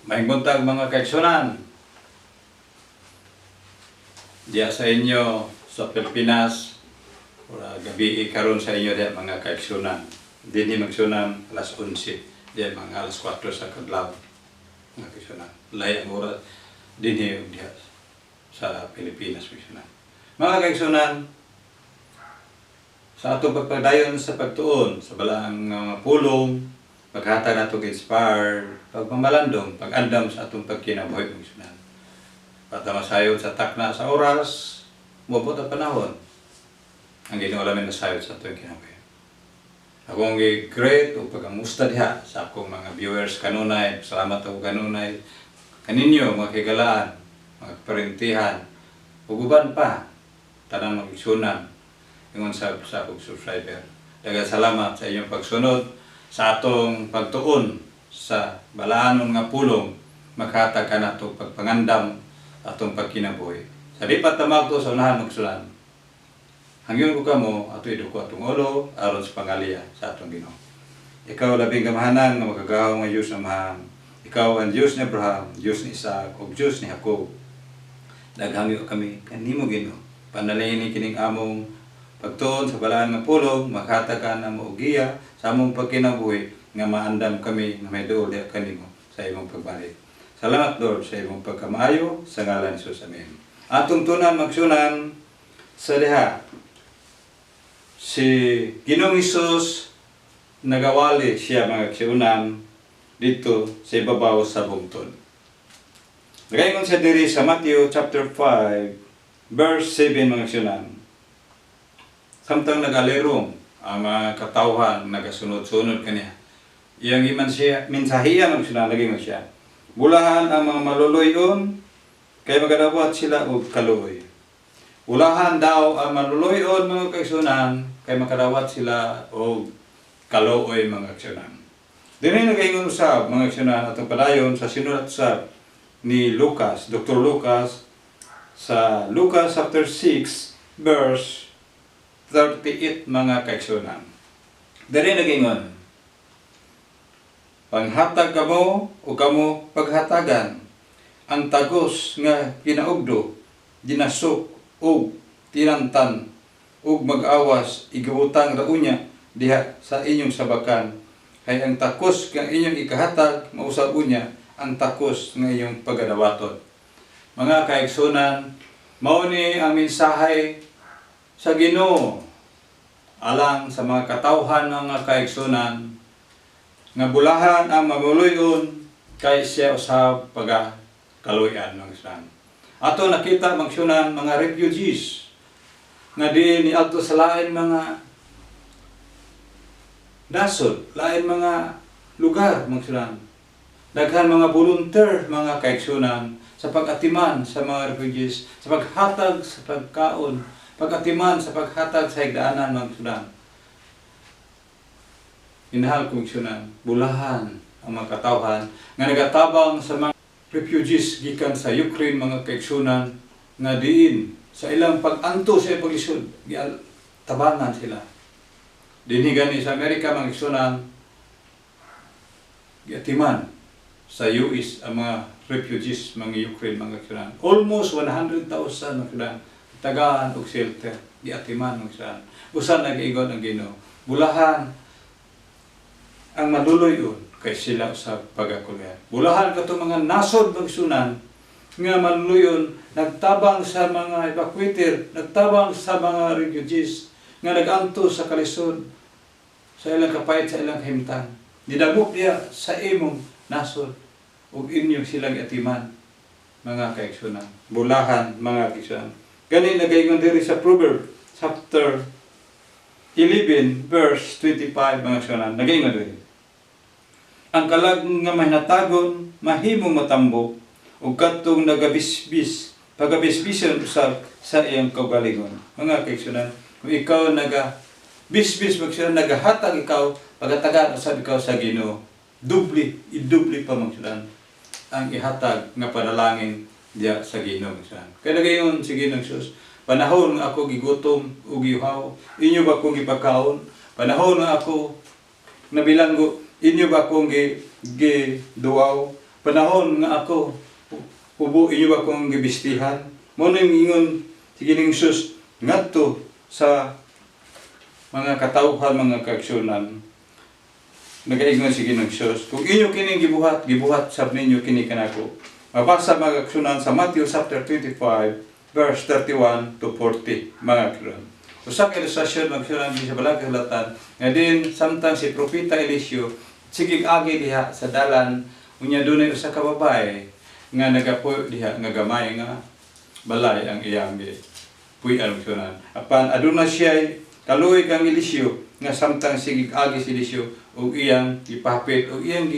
Maayong buntag mga kaigsunan. Diya sa inyo sa Pilipinas, gabi karon sa inyo diya mga kaigsunan. Dinhi magsunan alas 11, diya mga alas 4 sa kadlaw. Mga kaigsunan. Lay ang oras dinhi diya sa Pilipinas kaigsunan. Mga kaigsunan, sa atong pagpadayon sa pagtuon sa balaang pulong, paghatag nato inspire, pagmamalandong, pag-andam sa atong pagkinabuhi kaigsunan. Patamasayon sa takna sa oras, mubot ang panahon. Ang Ginoo lamin nasayod sa atong kinabuhi. Akong great o pagamusta diha sa akong mga viewers kanunay, salamat ako kanunay kaninyo mga kigalaan, mga parentihan, ug uban pa tanang magsunan ingon sa akong subscriber. Daghang salamat sa inyong pagsunod sa atong pagtuon sa balaanon nga pulong, maghatag ka nato pagpangandam atong pagkinabuhi. Sa di pa tamagto sa unahan magsulan, hangyon ko kamo ato iduko atong ulo aron sa pangaliya sa atong Ginoo. Ikaw labing kamahanan nga magagaw nga Diyos na maham. Ikaw ang Diyos ni Abraham, Diyos ni Isaac, ug Diyos ni Jacob. Daghangyo kami kanimo Ginoo. Panalangin kining among pagtuon sa balaan nga pulong, maghatag ka na mo giya sa among pagkinabuhi nga maandam kami nga may duol kanimo sa imong pagbalik. Salamat Lord sa imong pagkamaayo sa ngalan ni Jesus. Amen. Atong tunan magsunan sa diha si Ginoong Hesus nagawali siya mga kaigsunan dito sa ibabaw sa bungtod. Nagaingon siya diri sa Matthew chapter 5 verse 7 mga kaigsunan. Samtang nagalirong ang mga katawhan nagasunod-sunod kaniya. Iyang minsahiya mga kaigsunan naging siya. Bulahan ang mga maluluyon, kay magadawat sila og kaluoy. Bulahan daw ang maluluyon mga kaigsunan, kay makadawat sila og kaluoy mga kaigsunan. Dinhi nagaingon usab mga kaigsunan atong padayon sa sinulat sa ni Lucas, Dr. Lucas sa Lucas chapter 6 verse 38 mga kaigsunan. Dinhi nagaingon, panghatag kamo o kamo paghatagan, ang tagos nga kinaugdo, dinasok o tinantan o mag-awas igawutang raunya diha sa inyong sabakan. Kay ang takos nga inyong ikahatag mausab unya ang takos nga inyong pagadawaton. Mga kaigsunan, mao ni ang mensahe sa Ginoo alang sa mga katawhan mga kaigsunan nga bulahan ang mamuluyon kay siya usab pagakaluyan ng Islam. Ato nakita magsunan mga refugees nga di ni adto sa lain mga nasod, lain mga lugar magsunan. Daghan mga volunteer mga kaigsunan sa pag-atiman sa mga refugees, sa paghatag sa pagkaon, pag-atiman sa paghatag sa higdaanan magsunan. Inahal kong sunan, bulahan ang mga katawhan nga nagatabang sa mga refugees gikan sa Ukraine mga kaigsunan nga diin sa ilang pag-anto sa paglisod, tabangan sila. Dinhi gani sa Amerika mga kaigsunan, giatiman sa US ang mga refugees mga Ukraine mga kaigsunan. Almost 100,000 mga kaigsunan tagaan og shelter, giatiman mga kaigsunan. Usan nag-igon ang Ginoo, bulahan ang maluluyon kay sila sa pagakulian. Bulahan kato mga nasod magsunan nga maluluyon nagtabang sa mga evacuator, nagtabang sa mga refugees nga naganto sa kalisod sa ilang kapait, sa ilang kahimtang. Didamok diya sa imong nasod ug inyong silang atiman mga kaigsunan. Bulahan mga kaigsunan. Gani nagaingon diri sa Proverbs chapter 11 verse 25 mga kaigsunan. Nagaingon diri, ang kalag nga mahinatagon, mahimong matambok, ug kadtong nagabisbis, pagabisbisan usab sa iyang kaugalingon. Mga kaigsunan, kung ikaw naga-bisbis magsunan, nagahatag ikaw, pagatagan usab ikaw sa Ginoo, idubli pa magsunan ang ihatag nga panalangin diya sa Ginoo magsunan. Kaya nagayon si Ginoong Hesus, panahon nga ako gigutom ug giuhaw, inyo ba kong ipagkaon? Panahon nga ako nabilanggo, inyo ba kung giduaw, panahon nga ako ubo inyo akong gibistihan mo nang ingon sige ning Sus ngadto sa mga katawhan mga kaigsunan nagaingon sige ng Sus kung inyo kining gibuhat sab ninyo kini kanako mabasa mga kaigsunan sa Matthew chapter 25 verse 31 to 40 mga kaigsunan usa ka ilustrasyon mga kaigsunan sa balang kasulatan nga din samtang si propeta Eliseo sige agi diha sa dalan unya dunay usa ka babae nga nagapuyo diha nga gamay nga balay ang iyang puy-an sunan. Apan aduna siya kaluoy kang Eliseo nga samtang sige agi si Eliseo ug iyang ipahapit ug iyang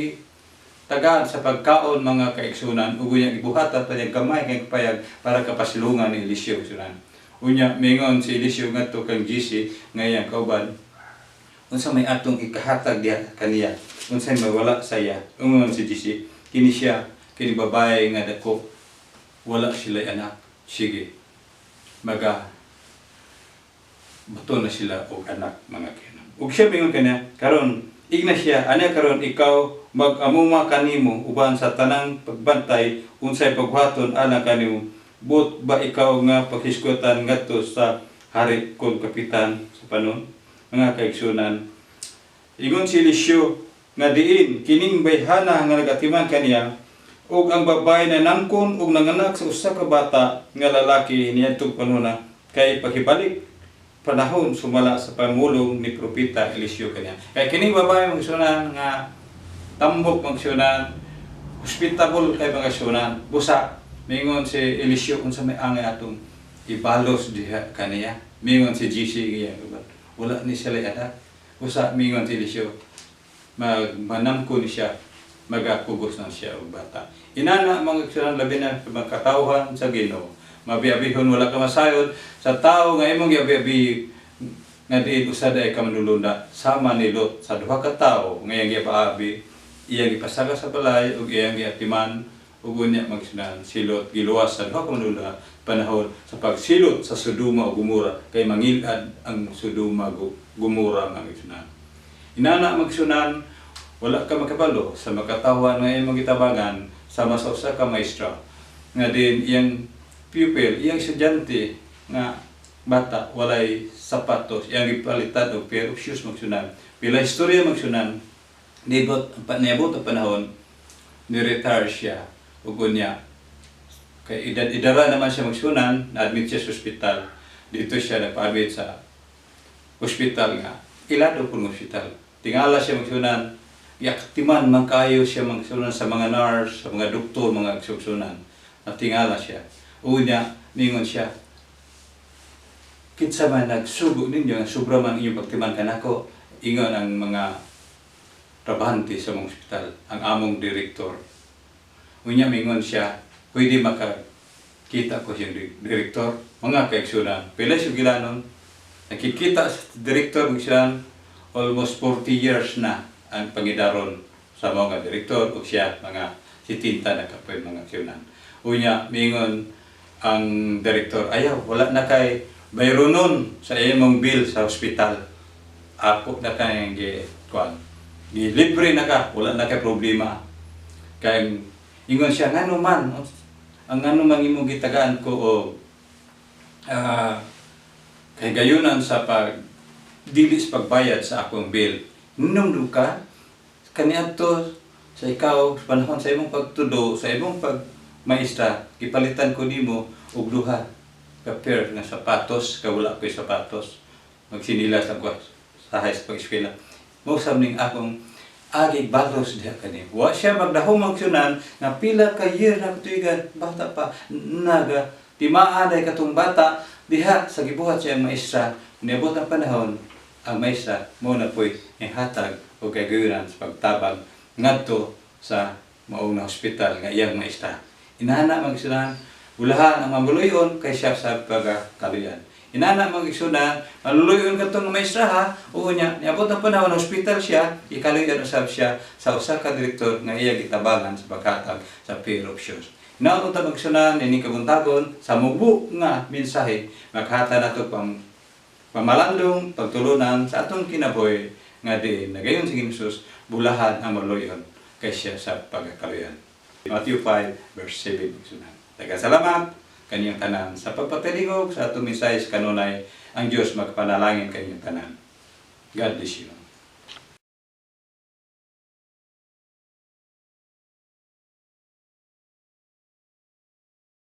tagaan sa pagkaon mga kaigsunan ug iyang ibuhatan pa niyang gamay kay payag para kapasilungan ni Eliseo sunan. Unya mingon si Eliseo ngadto kang GC nga iyang kauban unsa may atong ikahatag diha kaniya unsay mawala saya ungon si GC kini siya kini babae nga dako wala sila anak sige maga bato na sila og anak mga kinan ug siya mingon kaniya karon igna siya ana karon ikaw mag-amuma kanimo uban sa tanang pagbantay unsay pagbuhaton ana kanimo but ba ikaw nga paghisgotan ngadto sa hari kung kapitan sa panon mga kaigsunan ingon si Eliseo nga diin kining bayhana nga nagatiman kaniya ug ang babae na nangkon ug nanganak sa usa ka bata nga lalaki niadtong panahon kay paghibalik panahon sumala sa pamulong ni propeta Eliseo kaniya kay kining babae magsunan nga tambok magsunan hospitable kay mga sunan busa mingon si Eliseo unsa may angay atong ibalos diha kaniya mingon si GC giya wala ni sila anak usa mingon si Eliseo manamko ni siya magakugos na siya og bata inana mga igsunan labi na mga katawhan sa Ginoo mabiabihon wala ka masayod sa tao nga imong giabi nga diin usada ay ka manulunda sama ni Lot sa duha ka tawo nga iyang giapaabi iyang gipasaga sa balay ug iyang giatiman ug unya magsunan si Lot giluwas sa duha ka manulunda panahon sa pagsilot sa Sodoma ug Gomora kay mangilad ang Sodoma ug Gomora mga igsunan inana magsunan wala ka makabalo sa makatawan nga imong gitabangan sama sa usa ka maestra nga din iyang pupil iyang estudyante nga bata walay sapatos iyang gipalitan og pair of shoes magsunan pila istorya magsunan niabot ang panahon ni retire siya ug unya kay idara naman siya magsunan na-admit siya sa ospital dito siya nagpa-admit sa ospital nga ilado pun ospital tingala siya magsunan yaktiman man kayo siya magsunan sa mga nurse, sa mga doktor, mga agsusunan. Natingala siya. Unya, ningon siya, kitsa man nagsugo ninyo, sobra man inyong pagtiman kanako, ingon ang mga trabahante sa mga ospital, ang among direktor. Unya, mingon siya, pwede makakita ko siyang direktor, mga kaigsunan. Pila siya gilanon, nakikita sa direktor, almost 40 years na ang pangidaron sa mga direktor o siya mga 70 na kapoy mga aksyonan. Unya, mingon ang direktor, ayaw, wala na kay bayronon sa imong bill sa ospital. Ako na kayang libre na ka, wala na kay problema. Kaya ingon siya, ngano man, ang ngano man imong gitagaan ko o kay gayunan sa dilis pagbayad sa akong bill. Nung ka, kaniadto sa ikaw, panahon sa imong pagtudo, sa imong pagmaestra, ipalitan ko nimo og duha ka pair nga sapatos, ka wala ko'y sapatos. Magsinilas ako sa high school eskwela. Mausab ning akong agi balos diha kani. Wa siya magdahom magsunan nga pila ka year na tuigan bata pa naga timaan ay katong bata diha sa gibuhat siya maestra. Niabot ang panahon ang maestra mo na po'y ihatag o kagayunan sa pagtabang ngadto sa maong na hospital nga iyang maestra. Inana magsunan, ulahan ang mamuluyon kay siya sa pagkaluyan. Inana magsunan, maluluyon ka itong maestra ha, o niya, niabot ang panahon na hospital siya, ikaluyan usab siya sa usa ka direktor nga iyang itabangan sa paghatag sa pair of shoes. Inaon ta magsunan, ini kabuntagon, sa mubo nga mensahe, maghata na ito pamalandong, pagtulunan sa atong kinabuhi nga di nagayon sa Ginsus bulahan ang maluyon kay siya sa pagkakaluyan. Matthew 5 verse 7 igsunan. Daghang salamat kaniyang tanan sa pagpatilingog sa atong mensahe kanunay ang Dios magpanalangin kaniyang tanan. God bless you.